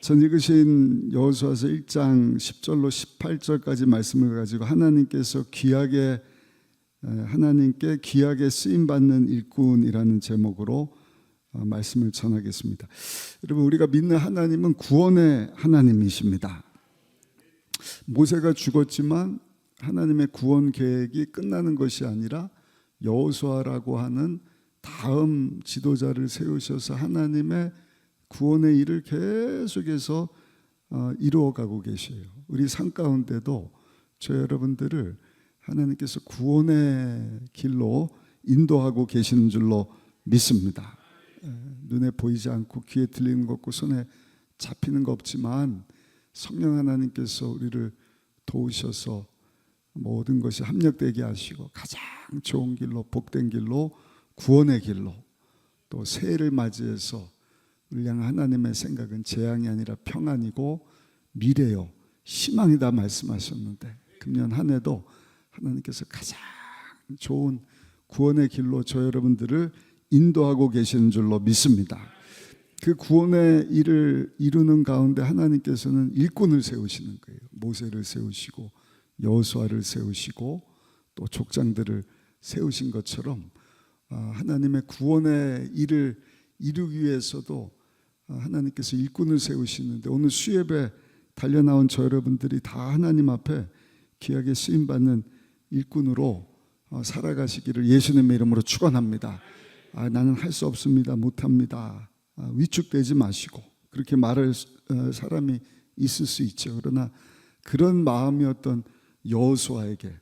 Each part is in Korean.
전 읽으신 여호수아서 1장 10절로 18절까지 말씀을 가지고 하나님께 귀하게 쓰임받는 일꾼이라는 제목으로 말씀을 전하겠습니다. 여러분, 우리가 믿는 하나님은 구원의 하나님이십니다. 모세가 죽었지만 하나님의 구원 계획이 끝나는 것이 아니라 여호수아라고 하는 다음 지도자를 세우셔서 하나님의 구원의 일을 계속해서 이루어가고 계셔요. 우리 삶 가운데도 저 여러분들을 하나님께서 구원의 길로 인도하고 계시는 줄로 믿습니다. 눈에 보이지 않고 귀에 들리는 것 없고 손에 잡히는 거 없지만 성령 하나님께서 우리를 도우셔서 모든 것이 합력되게 하시고 가장 좋은 길로, 복된 길로, 구원의 길로, 또 새해를 맞이해서 우리 향한 하나님의 생각은 재앙이 아니라 평안이고 미래요, 희망이다 말씀하셨는데, 금년 한 해도 하나님께서 가장 좋은 구원의 길로 저 여러분들을 인도하고 계시는 줄로 믿습니다. 그 구원의 일을 이루는 가운데 하나님께서는 일꾼을 세우시는 거예요. 모세를 세우시고 여호수아를 세우시고 또 족장들을 세우신 것처럼 하나님의 구원의 일을 이루기 위해서도 하나님께서 일꾼을 세우시는데, 오늘 수예배 달려나온 저 여러분들이 다 하나님 앞에 귀하게 쓰임받는 일꾼으로 살아가시기를 예수님의 이름으로 축원합니다. 나는 할 수 없습니다, 못합니다, 위축되지 마시고, 그렇게 말할 사람이 있을 수 있죠. 그러나 그런 마음이었던 여호수아에게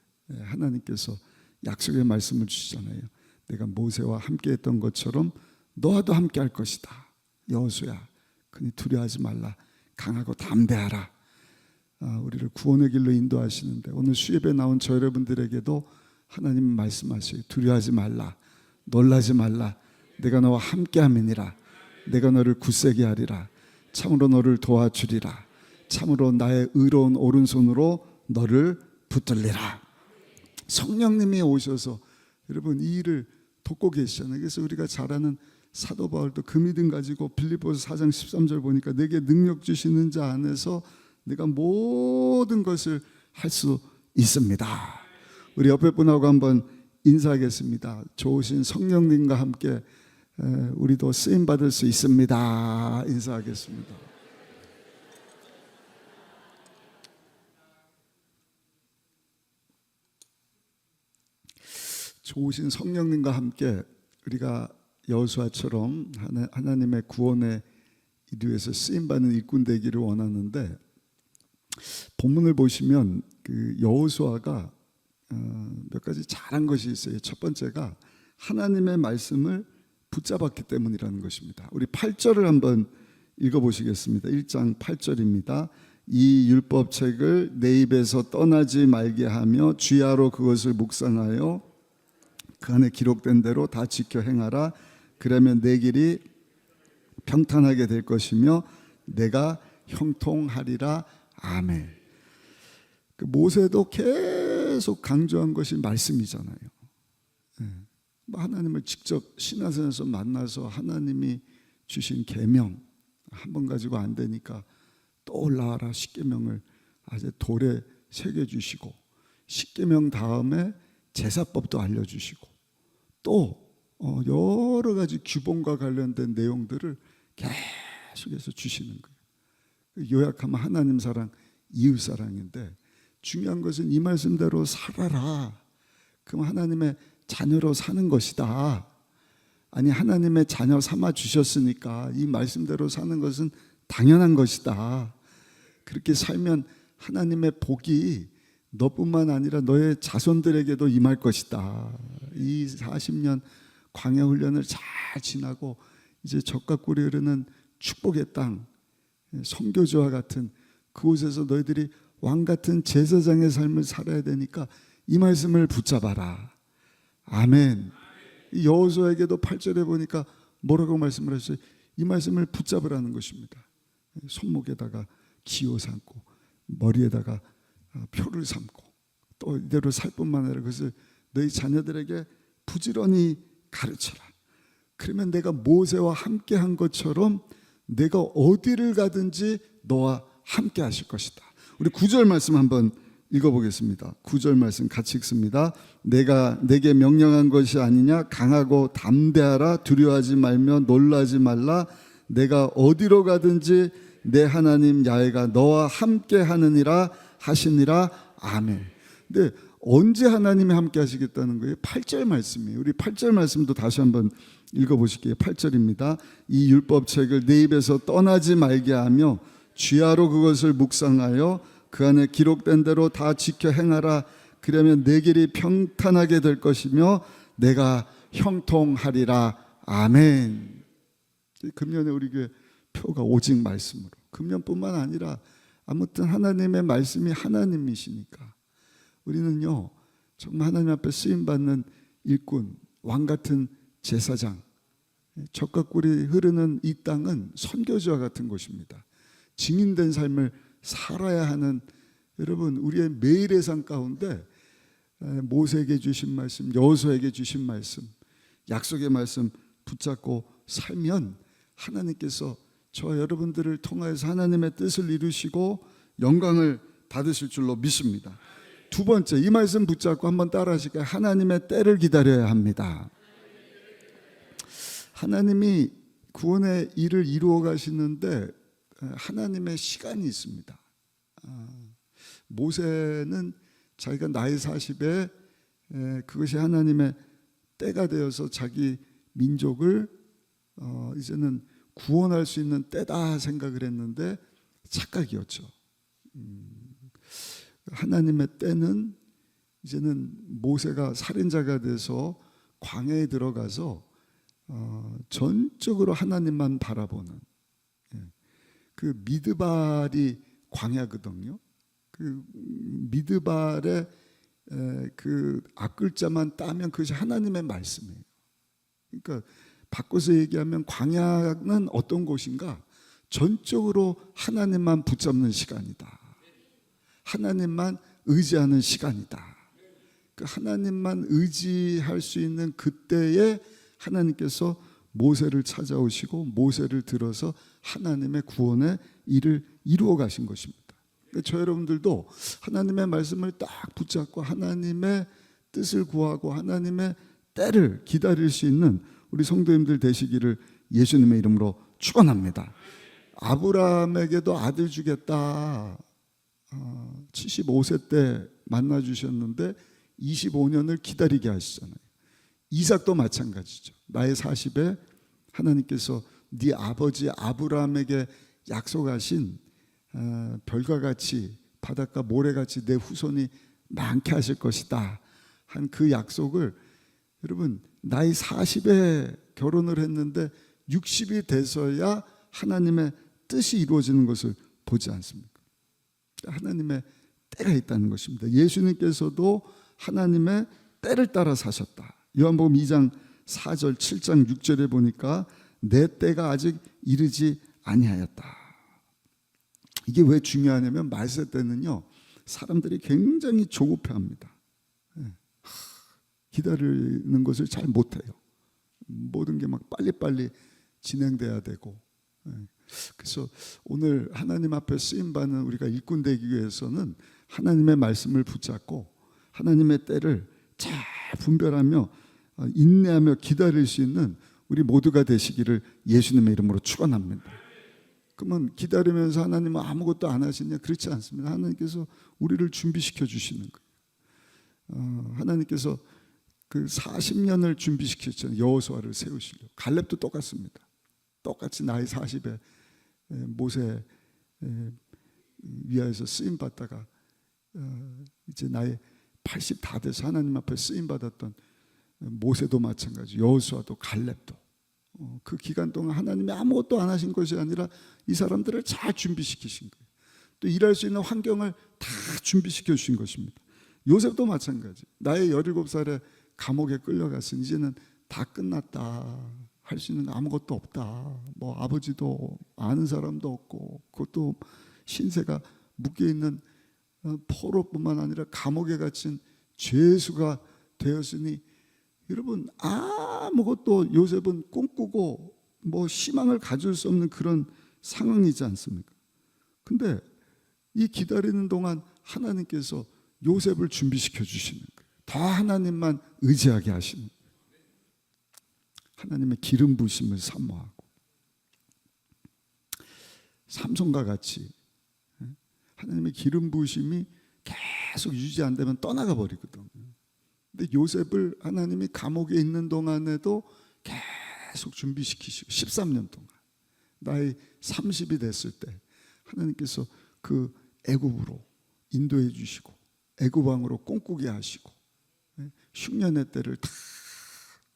하나님께서 약속의 말씀을 주시잖아요. 내가 모세와 함께 했던 것처럼 너와도 함께 할 것이다. 여호수야, 그니 두려워하지 말라. 강하고 담대하라. 우리를 구원의 길로 인도하시는데, 오늘 수예배에 나온 저 여러분들에게도 하나님 말씀하셔요. 두려워하지 말라. 놀라지 말라. 내가 너와 함께 함이니라. 내가 너를 굳세게 하리라. 참으로 너를 도와주리라. 참으로 나의 의로운 오른손으로 너를 붙들리라. 성령님이 오셔서 여러분 이 일을 돕고 계시잖아요. 그래서 우리가 잘 아는 사도 바울도 그 믿음 가지고 빌립보서 4장 13절 보니까 내게 능력 주시는 자 안에서 내가 모든 것을 할 수 있습니다. 우리 옆에 분하고 한번 인사하겠습니다. 좋으신 성령님과 함께 우리도 쓰임받을 수 있습니다. 인사하겠습니다. 좋으신 성령님과 함께 우리가 여호수아처럼 하나님의 구원의 이루에서 쓰임받는 일꾼 되기를 원하는데, 본문을 보시면 그 여호수아가 몇 가지 잘한 것이 있어요. 첫 번째가 하나님의 말씀을 붙잡았기 때문이라는 것입니다. 우리 8절을 한번 읽어보시겠습니다. 1장 8절입니다. 이 율법책을 내 입에서 떠나지 말게 하며 주야로 그것을 묵상하여 그 안에 기록된 대로 다 지켜 행하라. 그러면 내 길이 평탄하게 될 것이며 내가 형통하리라. 아멘. 그 모세도 계속 강조한 것이 말씀이잖아요. 하나님을 직접 시내산에서 만나서 하나님이 주신 계명 한 번 가지고 안 되니까 또 올라와라. 십계명을 아주 돌에 새겨주시고, 십계명 다음에 제사법도 알려주시고, 또 여러 가지 규범과 관련된 내용들을 계속해서 주시는 거예요. 요약하면 하나님 사랑, 이웃 사랑인데, 중요한 것은 이 말씀대로 살아라. 그럼 하나님의 자녀로 사는 것이다. 아니, 하나님의 자녀 삼아 주셨으니까 이 말씀대로 사는 것은 당연한 것이다. 그렇게 살면 하나님의 복이 너뿐만 아니라 너의 자손들에게도 임할 것이다. 이 40년 광야 훈련을 잘 지나고 이제 적과 꿀이 흐르는 축복의 땅, 선교지와 같은 그곳에서 너희들이 왕 같은 제사장의 삶을 살아야 되니까 이 말씀을 붙잡아라. 아멘. 여호수아에게도 8절에 보니까 뭐라고 말씀을 하셨어요? 이 말씀을 붙잡으라는 것입니다. 손목에다가 기호 삼고 머리에다가 표를 삼고 또 이대로 살 뿐만 아니라 그것을 너희 자녀들에게 부지런히 가르쳐라. 그러면 내가 모세와 함께 한 것처럼 내가 어디를 가든지 너와 함께 하실 것이다. 우리 9절 말씀 한번 읽어보겠습니다. 9절 말씀 같이 읽습니다. 내가 내게 명령한 것이 아니냐? 강하고 담대하라. 두려워하지 말며 놀라지 말라. 내가 어디로 가든지 내 하나님 야훼가 너와 함께 하느니라 하시니라. 아멘. 근데 언제 하나님이 함께 하시겠다는 거예요? 8절 말씀이에요. 우리 8절 말씀도 다시 한번 읽어보실게요. 8절입니다. 이 율법책을 내 입에서 떠나지 말게 하며 주야로 그것을 묵상하여 그 안에 기록된 대로 다 지켜 행하라. 그러면 내 길이 평탄하게 될 것이며 내가 형통하리라. 아멘. 금년에 우리 교회 표가 오직 말씀으로. 금년뿐만 아니라 아무튼 하나님의 말씀이 하나님이시니까 우리는요 정말 하나님 앞에 쓰임받는 일꾼, 왕같은 제사장, 젖과 꿀이 흐르는 이 땅은 선교지와 같은 곳입니다. 증인된 삶을 살아야 하는, 여러분 우리의 매일의 삶 가운데 모세에게 주신 말씀, 여호수아에게 주신 말씀, 약속의 말씀 붙잡고 살면 하나님께서 저 여러분들을 통하여서 하나님의 뜻을 이루시고 영광을 받으실 줄로 믿습니다. 두 번째, 이 말씀 붙잡고 한번 따라 하실까요? 하나님의 때를 기다려야 합니다. 하나님이 구원의 일을 이루어 가시는데 하나님의 시간이 있습니다. 모세는 자기가 나이 40에 그것이 하나님의 때가 되어서 자기 민족을 이제는 구원할 수 있는 때다 생각을 했는데 착각이었죠. 하나님의 때는 이제는 모세가 살인자가 돼서 광야에 들어가서 전적으로 하나님만 바라보는, 그 미드발이 광야거든요. 그 미드발의 그 앞글자만 따면 그것이 하나님의 말씀이에요. 그러니까 바꿔서 얘기하면 광야는 어떤 곳인가? 전적으로 하나님만 붙잡는 시간이다. 하나님만 의지하는 시간이다. 그 하나님만 의지할 수 있는 그때에 하나님께서 모세를 찾아오시고 모세를 들어서 하나님의 구원의 일을 이루어 가신 것입니다. 그러니까 저 여러분들도 하나님의 말씀을 딱 붙잡고 하나님의 뜻을 구하고 하나님의 때를 기다릴 수 있는 우리 성도님들 되시기를 예수님의 이름으로 축원합니다. 아브라함에게도 아들 주겠다. 75세 때 만나 주셨는데 25년을 기다리게 하시잖아요. 이삭도 마찬가지죠. 나의 40에 하나님께서 네 아버지 아브라함에게 약속하신 별과 같이 바닷가 모래같이 내 후손이 많게 하실 것이다 한 그 약속을, 여러분 나이 40에 결혼을 했는데 60이 돼서야 하나님의 뜻이 이루어지는 것을 보지 않습니까? 하나님의 때가 있다는 것입니다. 예수님께서도 하나님의 때를 따라 사셨다. 요한복음 2장 4절 7장 6절에 보니까 내 때가 아직 이르지 아니하였다. 이게 왜 중요하냐면 말세 때는요 사람들이 굉장히 조급해합니다. 기다리는 것을 잘 못해요. 모든 게 막 빨리빨리 진행돼야 되고. 그래서 오늘 하나님 앞에 쓰임받는 우리가 일꾼 되기 위해서는 하나님의 말씀을 붙잡고 하나님의 때를 잘 분별하며 인내하며 기다릴 수 있는 우리 모두가 되시기를 예수님의 이름으로 축원합니다. 그러면 기다리면서 하나님은 아무것도 안 하시냐? 그렇지 않습니다. 하나님께서 우리를 준비시켜 주시는 거예요. 하나님께서 그 40년을 준비시켰잖아요. 여호수아를 세우시려고. 갈렙도 똑같습니다. 똑같이 나이 40에 모세 위하여서 쓰임 받다가 이제 나이 80 다 돼서 하나님 앞에 쓰임 받았던 모세도 마찬가지, 여호수아도 갈렙도 그 기간 동안 하나님이 아무것도 안 하신 것이 아니라 이 사람들을 잘 준비시키신 거예요. 또 일할 수 있는 환경을 다 준비시켜 주신 것입니다. 요셉도 마찬가지. 나의 17살에 감옥에 끌려갔으니 이제는 다 끝났다. 할 수 있는 아무것도 없다. 뭐 아버지도 아는 사람도 없고 그것도 신세가 묶여있는 포로뿐만 아니라 감옥에 갇힌 죄수가 되었으니, 여러분 아무것도 요셉은 꿈꾸고 뭐 희망을 가질 수 없는 그런 상황이지 않습니까? 근데 이 기다리는 동안 하나님께서 요셉을 준비시켜 주시는 거예요. 더 하나님만 의지하게 하시는 거예요. 하나님의 기름 부으심을 사모하고, 삼손과 같이 하나님의 기름 부으심이 계속 유지 안 되면 떠나가 버리거든요. 근데 요셉을 하나님이 감옥에 있는 동안에도 계속 준비시키시고 13년 동안 나이 30이 됐을 때 하나님께서 그 애굽으로 인도해 주시고 애굽 왕으로 꿈꾸게 하시고 흉년의 때를 다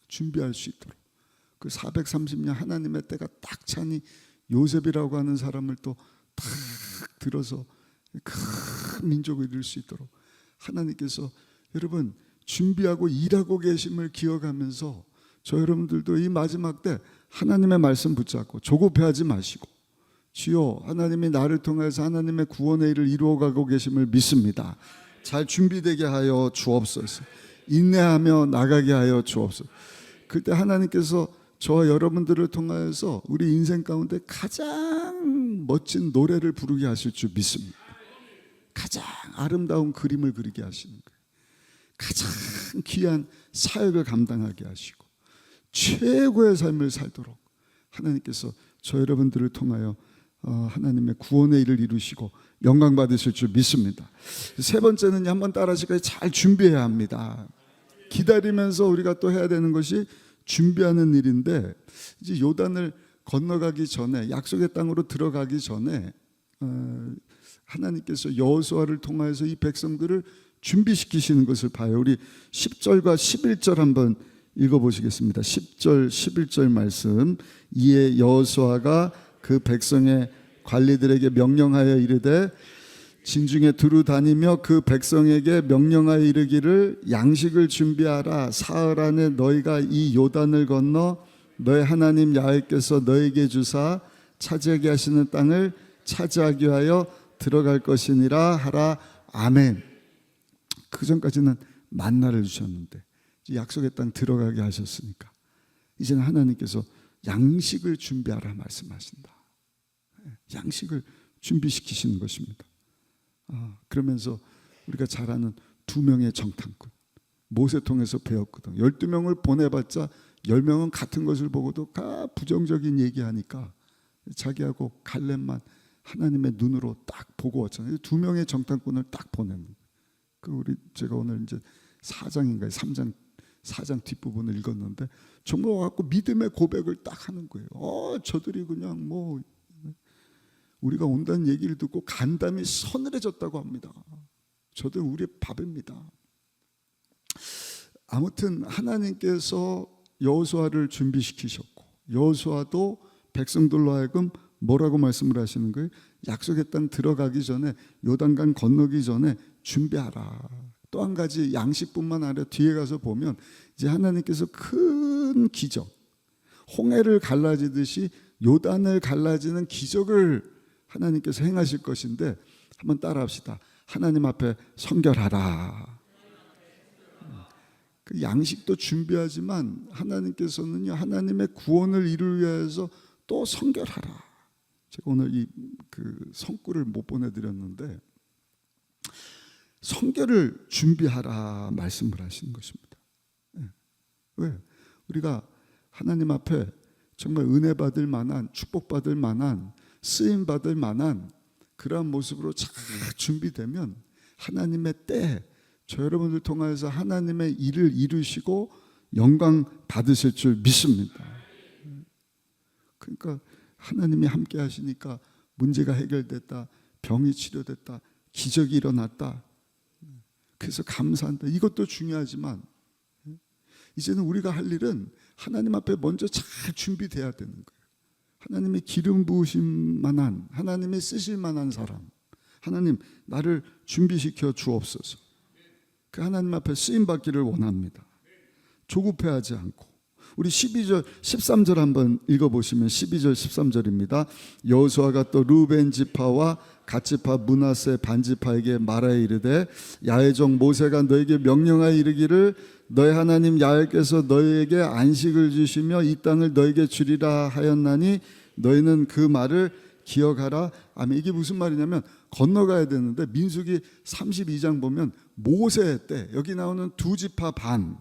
준비할 수 있도록 그 430년 하나님의 때가 딱 차니 요셉이라고 하는 사람을 또 탁 들어서 큰 민족을 이룰 수 있도록 하나님께서 여러분 준비하고 일하고 계심을 기억하면서 저 여러분들도 이 마지막 때 하나님의 말씀 붙잡고 조급해하지 마시고, 주여 하나님이 나를 통해서 하나님의 구원의 일을 이루어가고 계심을 믿습니다. 잘 준비되게 하여 주옵소서. 인내하며 나가게 하여 주옵소서. 그때 하나님께서 저와 여러분들을 통하여서 우리 인생 가운데 가장 멋진 노래를 부르게 하실 줄 믿습니다. 가장 아름다운 그림을 그리게 하시는 거예요. 가장 귀한 사역을 감당하게 하시고 최고의 삶을 살도록 하나님께서 저 여러분들을 통하여 하나님의 구원의 일을 이루시고 영광 받으실 줄 믿습니다. 세 번째는 한번 따라하시고 잘 준비해야 합니다. 기다리면서 우리가 또 해야 되는 것이 준비하는 일인데, 이제 요단을 건너가기 전에 약속의 땅으로 들어가기 전에 하나님께서 여호수아를 통하여서 이 백성들을 준비시키시는 것을 봐요. 우리 10절과 11절 한번 읽어보시겠습니다. 10절 11절 말씀. 이에 여호수아가 그 백성의 관리들에게 명령하여 이르되 진중에 두루 다니며 그 백성에게 명령하여 이르기를 양식을 준비하라. 사흘 안에 너희가 이 요단을 건너 너희 하나님 야훼께서 너희에게 주사 차지하게 하시는 땅을 차지하기 위하여 들어갈 것이니라 하라. 아멘. 그 전까지는 만나를 주셨는데 약속의 땅 들어가게 하셨으니까 이제는 하나님께서 양식을 준비하라 말씀하신다. 양식을 준비시키시는 것입니다. 그러면서 우리가 잘 아는 두 명의 정탐꾼, 모세 통해서 배웠거든. 12명을 보내봤자 10명은 같은 것을 보고도 다 부정적인 얘기하니까 자기하고 갈렙만 하나님의 눈으로 딱 보고 왔잖아요. 두 명의 정탐꾼을 딱 보내는 거예요. 제가 오늘 이제 4장인가요? 4장 뒷부분을 읽었는데 정말 와갖고 믿음의 고백을 딱 하는 거예요. 저들이 그냥 뭐 우리가 온다는 얘기를 듣고 간담이 서늘해졌다고 합니다. 저들 우리의 밥입니다. 아무튼 하나님께서 여호수아를 준비시키셨고 여호수아도 백성들로 하여금 뭐라고 말씀을 하시는 거예요? 약속의 땅 들어가기 전에 요단강 건너기 전에 준비하라. 또 한 가지 양식뿐만 아니라 뒤에 가서 보면 이제 하나님께서 큰 기적, 홍해를 갈라지듯이 요단을 갈라지는 기적을 하나님께서 행하실 것인데 한번 따라합시다. 하나님 앞에 성결하라. 그 양식도 준비하지만 하나님께서는요 하나님의 구원을 이루기 위해서 또 성결하라. 제가 오늘 그 성구를 못 보내드렸는데 성결을 준비하라 말씀을 하시는 것입니다. 왜? 우리가 하나님 앞에 정말 은혜 받을 만한, 축복 받을 만한, 쓰임 받을 만한 그러한 모습으로 잘 준비되면 하나님의 때 저 여러분들 통하여서 하나님의 일을 이루시고 영광 받으실 줄 믿습니다. 그러니까 하나님이 함께 하시니까 문제가 해결됐다, 병이 치료됐다, 기적이 일어났다. 그래서 감사한다. 이것도 중요하지만 이제는 우리가 할 일은 하나님 앞에 먼저 잘 준비돼야 되는 거예요. 하나님의 기름 부으실 만한, 하나님의 쓰실 만한 사람, 하나님 나를 준비시켜 주옵소서. 그 하나님 앞에 쓰임 받기를 원합니다. 조급해하지 않고. 우리 12절 13절 한번 읽어보시면 12절 13절입니다. 여호수아가 또 루벤 지파와 갓지파 므낫세 반지파에게 말하여 이르되 야훼 종 모세가 너에게 명령하여 이르기를 너희 하나님 야훼께서 너희에게 안식을 주시며 이 땅을 너에게 주리라 하였나니 너희는 그 말을 기억하라. 아멘. 이게 무슨 말이냐면 건너가야 되는데 민수기 32장 보면 모세 때 여기 나오는 두 지파 반,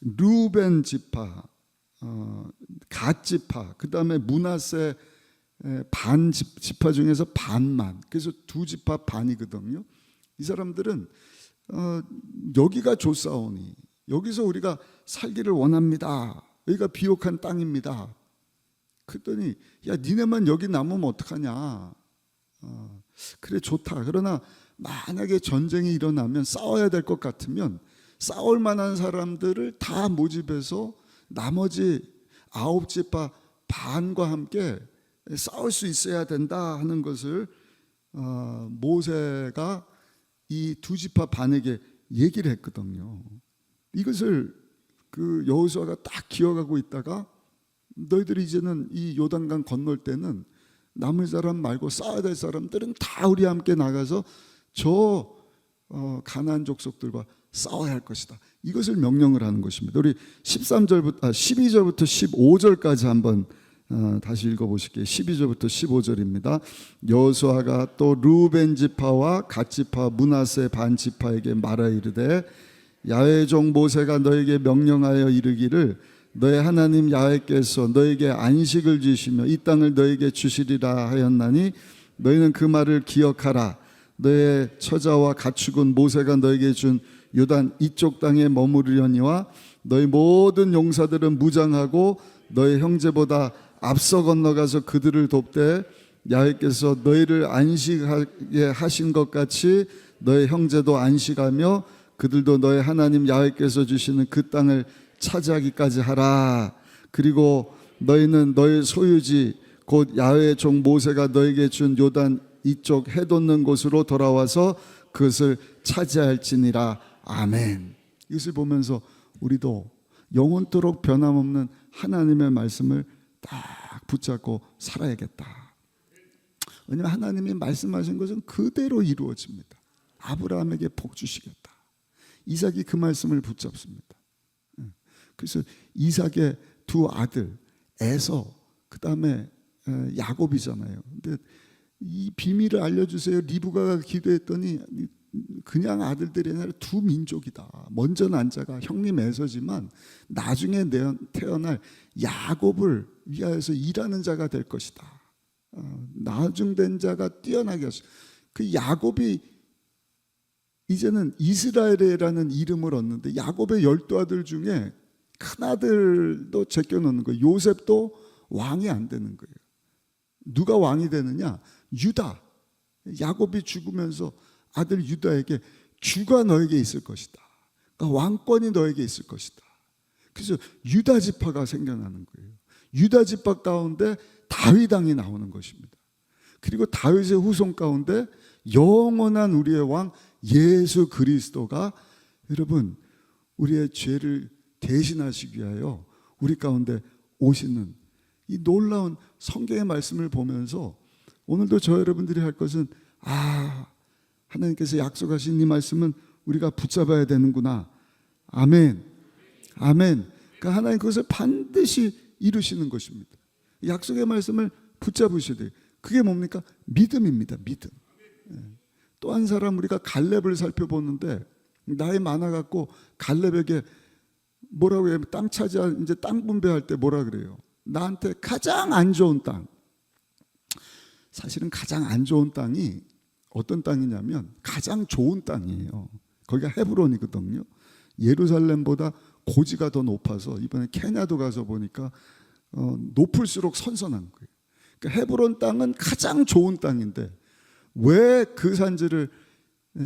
루벤 지파, 갓 지파, 그 다음에 므낫세 반 지파 중에서 반만, 그래서 두 지파 반이거든요. 이 사람들은 여기가 좋사오니 여기서 우리가 살기를 원합니다. 여기가 비옥한 땅입니다. 그랬더니 야 니네만 여기 남으면 어떡하냐. 그래 좋다. 그러나 만약에 전쟁이 일어나면 싸워야 될 것 같으면 싸울 만한 사람들을 다 모집해서 나머지 9지파 반과 함께 싸울 수 있어야 된다 하는 것을 모세가 이 두 지파 반에게 얘기를 했거든요. 이것을 그 여호수아가 딱 기억하고 있다가 너희들이 이제는 이 요단강 건널 때는 남을 사람 말고 싸워야 될 사람들은 다 우리 함께 나가서 저 가나안 족속들과 싸워야 할 것이다. 이것을 명령을 하는 것입니다. 우리 12절부터 15절까지 한번 다시 읽어보실게요. 12절부터 15절입니다. 여호수아가 또 루벤 지파와 갓 지파 므낫세 반 지파에게 말하 이르되 야훼의 종 모세가 너에게 명령하여 이르기를 너의 하나님 야훼께서 너에게 안식을 주시며 이 땅을 너에게 주시리라 하였나니 너희는 그 말을 기억하라. 너의 처자와 가축은 모세가 너에게 준 요단 이쪽 땅에 머무르려니와 너희 모든 용사들은 무장하고 너희 형제보다 앞서 건너가서 그들을 돕되 야훼께서 너희를 안식하게 하신 것 같이 너희 형제도 안식하며 그들도 너희 하나님 야훼께서 주시는 그 땅을 차지하기까지 하라. 그리고 너희는 너희 소유지 곧 야훼의 종 모세가 너에게 준 요단 이쪽 해 돋는 곳으로 돌아와서 그것을 차지할지니라. 아멘. 이것을 보면서 우리도 영원토록 변함없는 하나님의 말씀을 딱 붙잡고 살아야겠다. 왜냐하면 하나님이 말씀하신 것은 그대로 이루어집니다. 아브라함에게 복 주시겠다. 이삭이 그 말씀을 붙잡습니다. 그래서 이삭의 두 아들 에서 그 다음에 야곱이잖아요. 근데 이 비밀을 알려주세요. 리브가가 기도했더니 그냥 아들들이 아니라 두 민족이다. 먼저 난 자가 형님 에서지만 나중에 태어날 야곱을 위하여서 일하는 자가 될 것이다. 나중된 자가 뛰어나게 하소. 그 야곱이 이제는 이스라엘이라는 이름을 얻는데 야곱의 12아들 중에 큰아들도 제껴놓는 거예요. 요셉도 왕이 안 되는 거예요. 누가 왕이 되느냐? 유다. 야곱이 죽으면서 아들 유다에게 주가 너에게 있을 것이다. 그러니까 왕권이 너에게 있을 것이다. 그래서 유다 지파가 생겨나는 거예요. 유다 지파 가운데 다윗 왕이 나오는 것입니다. 그리고 다윗의 후손 가운데 영원한 우리의 왕 예수 그리스도가 여러분 우리의 죄를 대신하시기 위하여 우리 가운데 오시는 이 놀라운 성경의 말씀을 보면서 오늘도 저 여러분들이 할 것은 하나님께서 약속하신 이 말씀은 우리가 붙잡아야 되는구나. 아멘. 아멘. 그러니까 하나님 그것을 반드시 이루시는 것입니다. 약속의 말씀을 붙잡으셔야 돼요. 그게 뭡니까? 믿음입니다. 믿음. 또 한 사람 우리가 갈렙을 살펴보는데 나이 많아갖고 갈렙에게 뭐라고 해요? 땅 차지할 이제 땅 분배할 때 뭐라 그래요? 나한테 가장 안 좋은 땅. 사실은 가장 안 좋은 땅이 어떤 땅이냐면 가장 좋은 땅이에요. 거기가 헤브론이거든요. 예루살렘보다 고지가 더 높아서 이번에 케냐도 가서 보니까 높을수록 선선한 거예요. 그러니까 헤브론 땅은 가장 좋은 땅인데 왜 그 산지를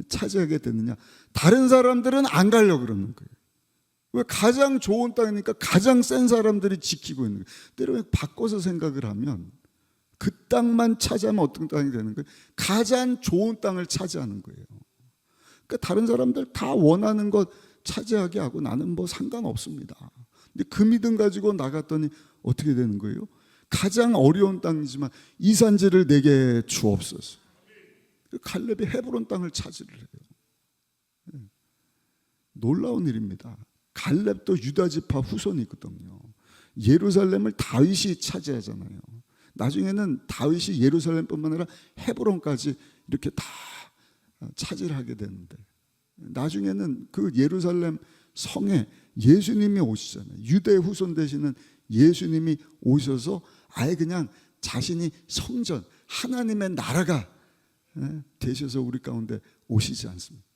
차지하게 됐느냐? 다른 사람들은 안 가려고 그러는 거예요. 왜? 가장 좋은 땅이니까 가장 센 사람들이 지키고 있는 거예요. 때로는 바꿔서 생각을 하면 그 땅만 차지하면 어떤 땅이 되는 거예요? 가장 좋은 땅을 차지하는 거예요. 그러니까 다른 사람들 다 원하는 것 차지하게 하고 나는 뭐 상관없습니다. 근데 그 믿음 가지고 나갔더니 어떻게 되는 거예요? 가장 어려운 땅이지만 이 산지를 내게 주옵소서. 갈렙이 헤브론 땅을 차지를 해요. 놀라운 일입니다. 갈렙도 유다 지파 후손이거든요. 예루살렘을 다윗이 차지하잖아요. 나중에는 다윗이 예루살렘뿐만 아니라 헤브론까지 이렇게 다 차지하게 되는데, 나중에는 그 예루살렘 성에 예수님이 오시잖아요. 유대 후손 되시는 예수님이 오셔서 아예 그냥 자신이 성전, 하나님의 나라가 되셔서 우리 가운데 오시지 않습니까?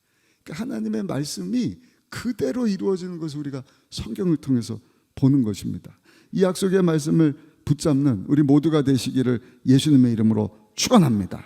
그러니까 하나님의 말씀이 그대로 이루어지는 것을 우리가 성경을 통해서 보는 것입니다. 이 약속의 말씀을 붙잡는 우리 모두가 되시기를 예수님의 이름으로 축원합니다.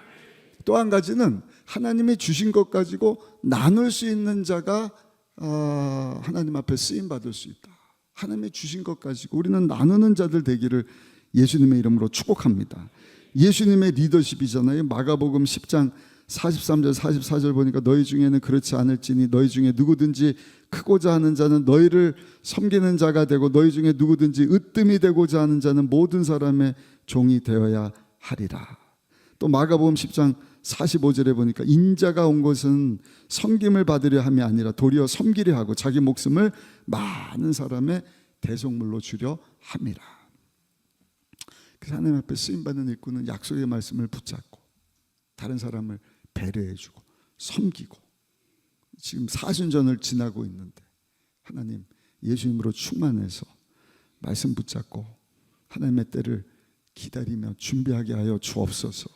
또 한 가지는 하나님이 주신 것 가지고 나눌 수 있는 자가 하나님 앞에 쓰임받을 수 있다. 하나님이 주신 것 가지고 우리는 나누는 자들 되기를 예수님의 이름으로 축복합니다. 예수님의 리더십이잖아요. 마가복음 10장 43절 44절 보니까 너희 중에는 그렇지 않을지니 너희 중에 누구든지 크고자 하는 자는 너희를 섬기는 자가 되고 너희 중에 누구든지 으뜸이 되고자 하는 자는 모든 사람의 종이 되어야 하리라. 또 마가복음 10장 45절에 보니까 인자가 온 것은 섬김을 받으려 함이 아니라 도리어 섬기려 하고 자기 목숨을 많은 사람의 대속물로 주려 함이라. 그래서 하나님 앞에 쓰임받는 일꾼은 약속의 말씀을 붙잡고 다른 사람을 배려해주고 섬기고, 지금 사순전을 지나고 있는데 하나님 예수님으로 충만해서 말씀 붙잡고 하나님의 때를 기다리며 준비하게 하여 주옵소서.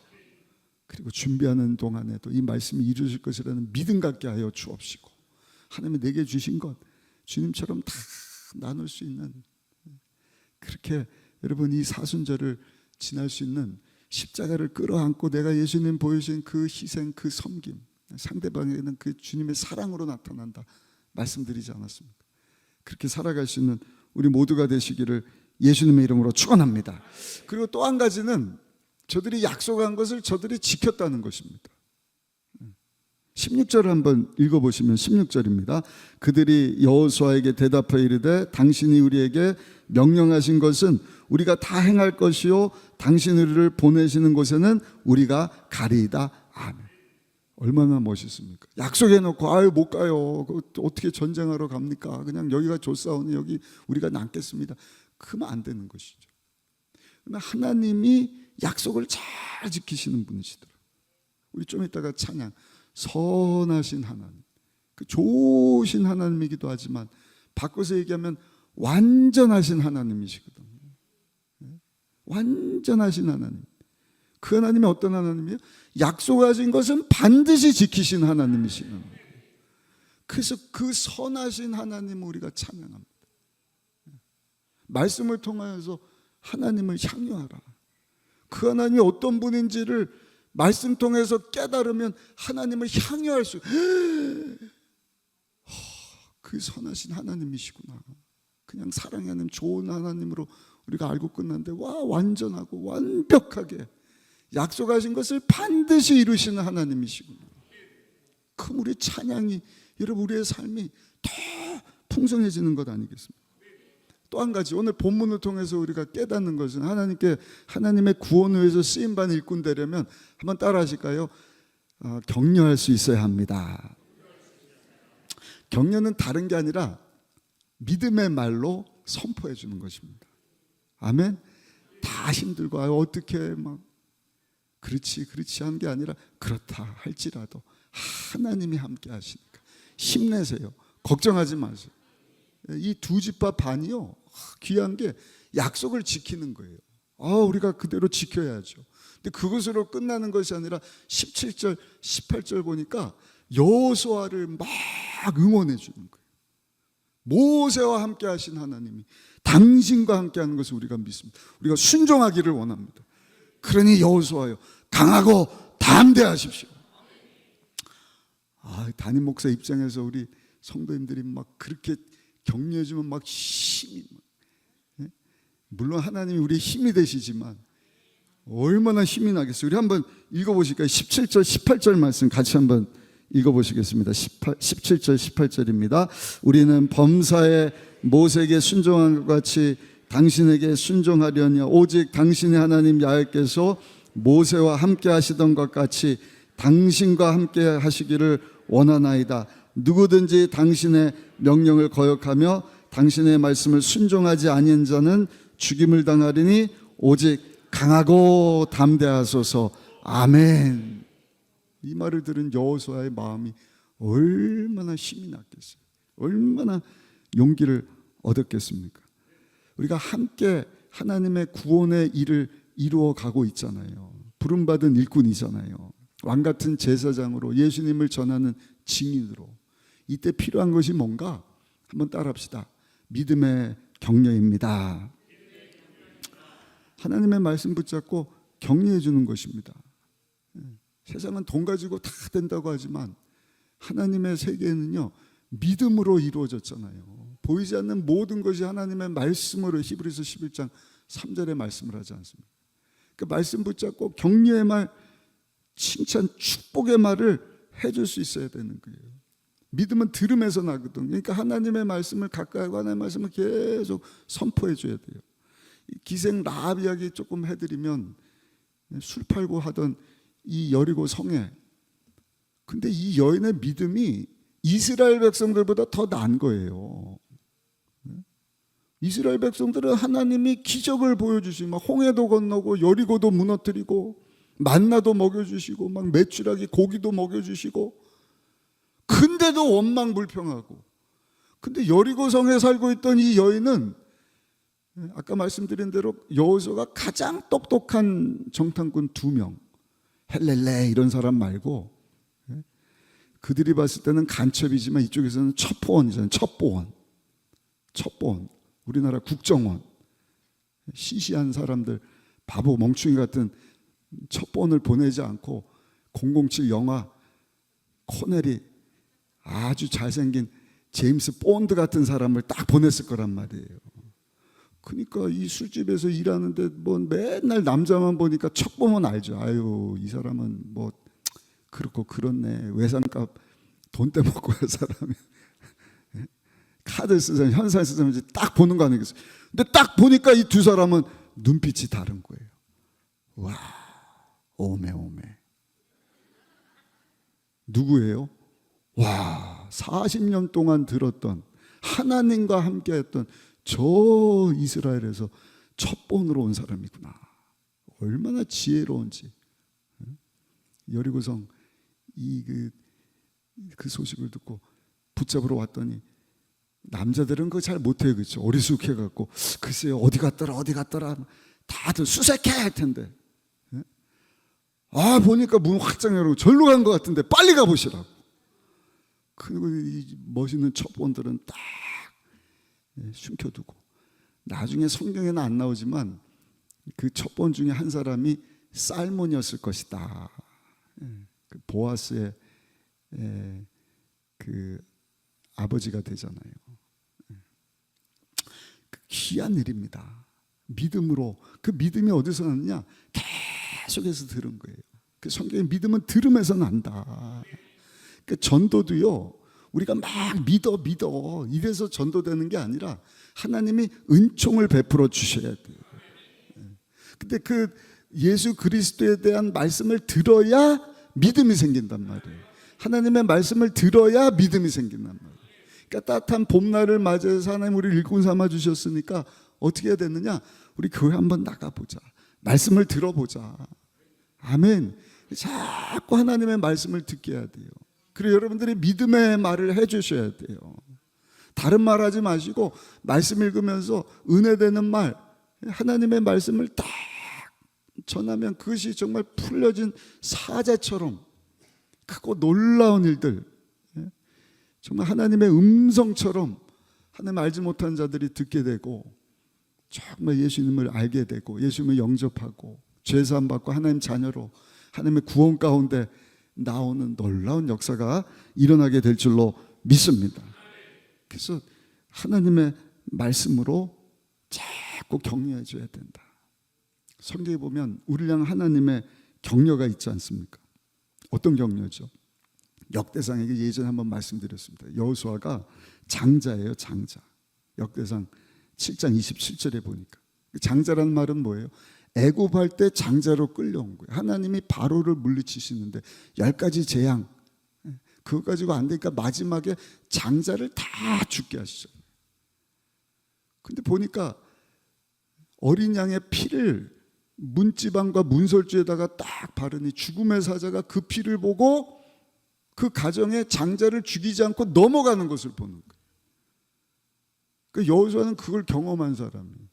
그리고 준비하는 동안에도 이 말씀이 이루어질 것이라는 믿음 갖게 하여 주옵시고, 하나님이 내게 주신 것 주님처럼 다 나눌 수 있는, 그렇게 여러분 이 사순절을 지날 수 있는 십자가를 끌어안고 내가 예수님 보여주신 그 희생, 그 섬김, 상대방에게는 그 주님의 사랑으로 나타난다 말씀드리지 않았습니까? 그렇게 살아갈 수 있는 우리 모두가 되시기를 예수님의 이름으로 축원합니다. 그리고 또 한 가지는 저들이 약속한 것을 저들이 지켰다는 것입니다. 16절을 한번 읽어보시면 16절입니다. 그들이 여호수아에게 대답하여 이르되 당신이 우리에게 명령하신 것은 우리가 다 행할 것이요 당신 우리를 보내시는 곳에는 우리가 가리이다. 아멘. 얼마나 멋있습니까? 약속해놓고 아유 못 가요. 어떻게 전쟁하러 갑니까? 그냥 여기가 좋사오니 여기 우리가 남겠습니다. 그러면 안 되는 것이죠. 그러나 하나님이 약속을 잘 지키시는 분이시더라고요. 우리 좀 이따가 찬양, 선하신 하나님, 그 좋으신 하나님이기도 하지만 바꿔서 얘기하면 완전하신 하나님이시거든요. 완전하신 하나님. 그 하나님이 어떤 하나님이에요? 약속하신 것은 반드시 지키신 하나님이시는 거예요. 그래서 그 선하신 하나님을 우리가 찬양합니다. 말씀을 통하여서 하나님을 향유하라. 그 하나님이 어떤 분인지를 말씀 통해서 깨달으면 하나님을 향유할 수, 그 선하신 하나님이시구나. 그냥 사랑하는 좋은 하나님으로 우리가 알고 끝났는데, 와, 완전하고 완벽하게 약속하신 것을 반드시 이루시는 하나님이시구나. 그럼 우리 찬양이, 여러분 우리의 삶이 더 풍성해지는 것 아니겠습니까? 또 한 가지, 오늘 본문을 통해서 우리가 깨닫는 것은 하나님의 구원을 위해서 쓰임받는 일꾼 되려면 한번 따라 하실까요? 격려할 수 있어야 합니다. 격려는 다른 게 아니라 믿음의 말로 선포해 주는 것입니다. 아멘. 다 힘들고 어떻게 막 그렇지 한 게 아니라 그렇다 할지라도 하나님이 함께 하시니까 힘내세요. 걱정하지 마세요. 이 두 집합 반이요, 귀한 게 약속을 지키는 거예요. 우리가 그대로 지켜야죠. 근데 그것으로 끝나는 것이 아니라 17절 18절 보니까 여호수아를 막 응원해 주는 거예요. 모세와 함께 하신 하나님이 당신과 함께 하는 것을 우리가 믿습니다. 우리가 순종하기를 원합니다. 그러니 여호수아요, 강하고 담대하십시오. 담임 목사 입장에서 우리 성도님들이 막 그렇게 격려해 주면 막 힘이, 물론 하나님이 우리의 힘이 되시지만 얼마나 힘이 나겠어요. 우리 한번 읽어보실까요? 17절 18절 말씀 같이 한번 읽어보시겠습니다. 17절 18절입니다. 우리는 범사에 모세에게 순종한 것 같이 당신에게 순종하려냐. 오직 당신의 하나님 야훼께서 모세와 함께 하시던 것 같이 당신과 함께 하시기를 원하나이다. 누구든지 당신의 명령을 거역하며 당신의 말씀을 순종하지 아니한 자는 죽임을 당하리니 오직 강하고 담대하소서. 아멘. 이 말을 들은 여호수아의 마음이 얼마나 힘이 났겠어요. 얼마나 용기를 얻었겠습니까? 우리가 함께 하나님의 구원의 일을 이루어 가고 있잖아요. 부름받은 일꾼이잖아요. 왕같은 제사장으로 예수님을 전하는 증인으로. 이때 필요한 것이 뭔가? 한번 따라합시다. 믿음의 격려입니다. 하나님의 말씀 붙잡고 격려해 주는 것입니다. 세상은 돈 가지고 다 된다고 하지만 하나님의 세계는요, 믿음으로 이루어졌잖아요. 보이지 않는 모든 것이 하나님의 말씀으로, 히브리서 11장 3절의 말씀을 하지 않습니까? 그 말씀 붙잡고 격려의 말, 칭찬, 축복의 말을 해줄 수 있어야 되는 거예요. 믿음은 들음에서 나거든요. 그러니까 하나님의 말씀을 가까이 하고 하나님의 말씀을 계속 선포해 줘야 돼요. 기생 라합 이야기 조금 해드리면, 술 팔고 하던 이 여리고 성에, 근데 이 여인의 믿음이 이스라엘 백성들보다 더 나은 거예요. 이스라엘 백성들은 하나님이 기적을 보여주시고 막 홍해도 건너고 여리고도 무너뜨리고 만나도 먹여주시고 막 메추라기 고기도 먹여주시고, 근데도 원망불평하고. 근데 여리고 성에 살고 있던 이 여인은 아까 말씀드린 대로 여호수아가 가장 똑똑한 정탐꾼 2명, 헬렐레 이런 사람 말고, 그들이 봤을 때는 간첩이지만 이쪽에서는 첩보원이잖아요. 첩보원. 우리나라 국정원. 시시한 사람들, 바보 멍충이 같은 첩보원을 보내지 않고 007 영화 코넬이 아주 잘생긴 제임스 본드 같은 사람을 딱 보냈을 거란 말이에요. 그러니까 이 술집에서 일하는데 뭐 맨날 남자만 보니까 첩보면 알죠. 아유, 이 사람은 뭐 그렇고 그렇네. 외상값 돈 떼먹고 할 사람이. 카드 쓰자면 현살 쓰자면 딱 보는 거 아니겠어요? 근데 딱 보니까 이 2사람은 눈빛이 다른 거예요. 와, 오메. 누구예요? 와, 40년 동안 들었던, 하나님과 함께 했던 저 이스라엘에서 첫 번으로 온 사람이구나. 얼마나 지혜로운지. 여리고성 그 소식을 듣고 붙잡으러 왔더니, 남자들은 그거 잘 못해요. 그렇죠? 어리숙해갖고 글쎄요 어디 갔더라 다들 수색해 할 텐데, 보니까 문 확장 열고 절로 간 것 같은데 빨리 가보시라고. 그리고 이 멋있는 첩보원들은 딱 숨겨두고, 나중에 성경에는 안 나오지만 그 첩보원 중에 한 사람이 살몬이었을 것이다. 그 보아스의 그 아버지가 되잖아요. 귀한 일입니다. 믿음으로. 그 믿음이 어디서 났느냐? 계속해서 들은 거예요. 그 성경의 믿음은 들음에서 난다. 그 전도도요, 우리가 막 믿어 이래서 전도되는 게 아니라 하나님이 은총을 베풀어 주셔야 돼요. 근데 그 예수 그리스도에 대한 말씀을 들어야 믿음이 생긴단 말이에요. 하나님의 말씀을 들어야 믿음이 생긴단 말이에요. 그러니까 따뜻한 봄날을 맞이해서 하나님 우리 일꾼 삼아 주셨으니까 어떻게 해야 되느냐? 우리 교회 한번 나가보자. 말씀을 들어보자. 아멘. 자꾸 하나님의 말씀을 듣게 해야 돼요. 그리고 여러분들이 믿음의 말을 해주셔야 돼요. 다른 말 하지 마시고 말씀 읽으면서 은혜되는 말, 하나님의 말씀을 딱 전하면 그것이 정말 풀려진 사자처럼 크고 놀라운 일들, 정말 하나님의 음성처럼 하나님 알지 못한 자들이 듣게 되고, 정말 예수님을 알게 되고 예수님을 영접하고 죄사함 받고 하나님 자녀로 하나님의 구원 가운데 나오는 놀라운 역사가 일어나게 될 줄로 믿습니다. 그래서 하나님의 말씀으로 자꾸 격려해 줘야 된다. 성경에 보면 우리를 향한 하나님의 격려가 있지 않습니까? 어떤 격려죠? 역대상에게 예전에 한번 말씀드렸습니다. 여호수아가 장자예요, 장자. 역대상 7장 27절에 보니까 장자라는 말은 뭐예요? 애굽할 때 장자로 끌려온 거예요. 하나님이 바로를 물리치시는데 10가지 재앙, 그거 가지고 안 되니까 마지막에 장자를 다 죽게 하시죠. 근데 보니까 어린 양의 피를 문지방과 문설주에다가 딱 바르니 죽음의 사자가 그 피를 보고 그 가정의 장자를 죽이지 않고 넘어가는 것을 보는 거예요. 그 여호수아는 그걸 경험한 사람이에요.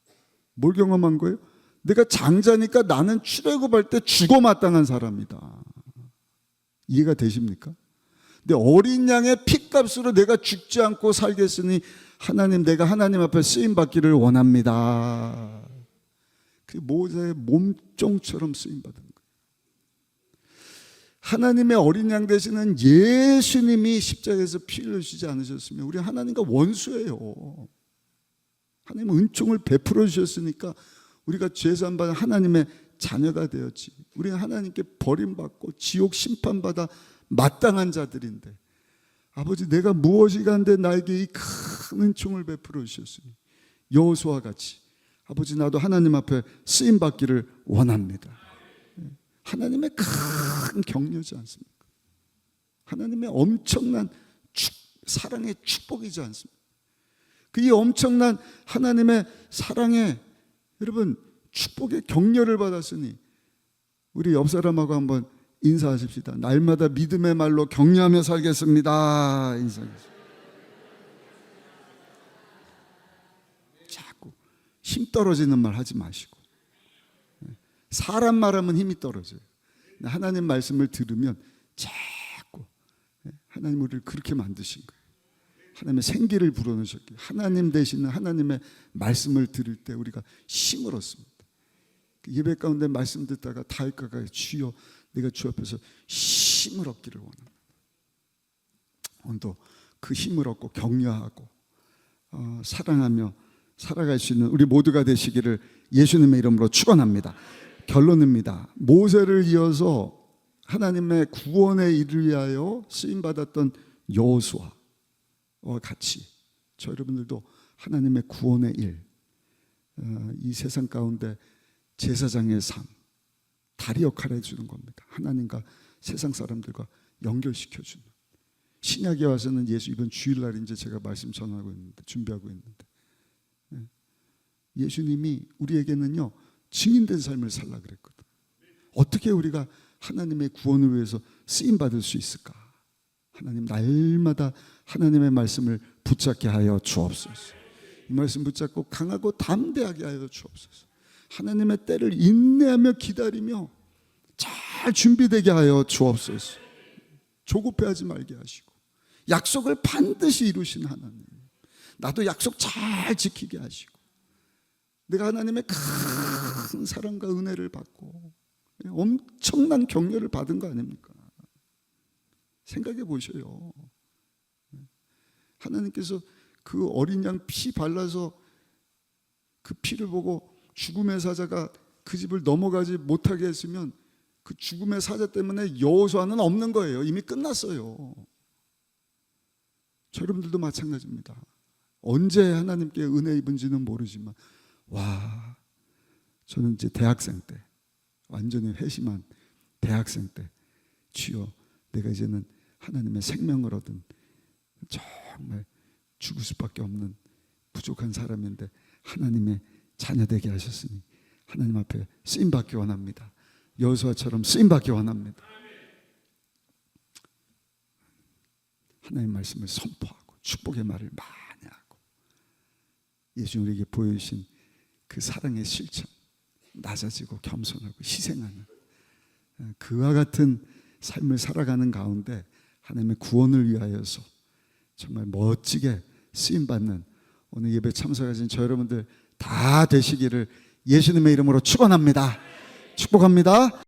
뭘 경험한 거예요? 내가 장자니까 나는 출애굽할 때 죽어 마땅한 사람이다. 이해가 되십니까? 근데 어린 양의 피값으로 내가 죽지 않고 살겠으니 하나님, 내가 하나님 앞에 쓰임 받기를 원합니다. 그 모세의 몸종처럼 쓰임 받은 거예요. 하나님의 어린 양 되시는 예수님이 십자가에서 피를 흘리시지 않으셨으면 우리 하나님과 원수예요. 하나님은 은총을 베풀어 주셨으니까 우리가 죄산받은 하나님의 자녀가 되었지. 우리는 하나님께 버림받고 지옥 심판받아 마땅한 자들인데, 아버지, 내가 무엇이 간데 나에게 이 큰 은총을 베풀어 주셨으니 여호수아와 같이 아버지, 나도 하나님 앞에 쓰임 받기를 원합니다. 하나님의 큰 격려지 않습니까? 하나님의 엄청난 사랑의 축복이지 않습니까? 그 이 엄청난 하나님의 사랑에 여러분 축복의 격려를 받았으니 우리 옆 사람하고 한번 인사하십시다. 날마다 믿음의 말로 격려하며 살겠습니다. 인사하겠습니다. 자꾸 힘 떨어지는 말 하지 마시고, 사람 말하면 힘이 떨어져요. 하나님 말씀을 들으면 자꾸 하나님 우리를 그렇게 만드신 거예요. 하나님의 생기를 불어넣으셨기에 하나님 되시는 하나님의 말씀을 들을 때 우리가 힘을 얻습니다. 예배 가운데 말씀 듣다가 다윗가가 주여, 내가 주 앞에서 힘을 얻기를 원합니다. 오늘도 그 힘을 얻고 격려하고 사랑하며 살아갈 수 있는 우리 모두가 되시기를 예수님의 이름으로 축원합니다. 결론입니다. 모세를 이어서 하나님의 구원에 이르 위하여 쓰임받았던 여호수아와 같이 저 여러분들도 하나님의 구원의 일, 이 세상 가운데 제사장의 삶, 다리 역할을 해주는 겁니다. 하나님과 세상 사람들과 연결시켜주는. 신약에 와서는 예수, 이번 주일날 이제 제가 말씀 전하고 있는데, 준비하고 있는데, 예수님이 우리에게는요 증인된 삶을 살라 그랬거든. 어떻게 우리가 하나님의 구원을 위해서 쓰임 받을 수 있을까? 하나님, 날마다 하나님의 말씀을 붙잡게 하여 주옵소서. 이 말씀 붙잡고 강하고 담대하게 하여 주옵소서. 하나님의 때를 인내하며 기다리며 잘 준비되게 하여 주옵소서. 조급해하지 말게 하시고 약속을 반드시 이루신 하나님, 나도 약속 잘 지키게 하시고 내가 하나님의 큰 사랑과 은혜를 받고 엄청난 격려를 받은 거 아닙니까? 생각해 보셔요. 하나님께서 그 어린 양 피 발라서 그 피를 보고 죽음의 사자가 그 집을 넘어가지 못하게 했으면 그 죽음의 사자 때문에 여호수아는 없는 거예요. 이미 끝났어요. 저 여러분들도 마찬가지입니다. 언제 하나님께 은혜 입은지는 모르지만, 와, 저는 이제 대학생 때, 완전히 회심한 대학생 때, 주여, 내가 이제는 하나님의 생명을 얻은 정말 죽을 수밖에 없는 부족한 사람인데 하나님의 자녀 되게 하셨으니 하나님 앞에 쓰임 받기 원합니다. 여호수아처럼 쓰임 받기 원합니다. 하나님 말씀을 선포하고 축복의 말을 많이 하고 예수 우리에게 보여주신 그 사랑의 실천, 낮아지고 겸손하고 희생하는 그와 같은 삶을 살아가는 가운데 하나님의 구원을 위하여서 정말 멋지게 쓰임받는 오늘 예배 참석하신 저 여러분들 다 되시기를 예수님의 이름으로 축원합니다. 축복합니다.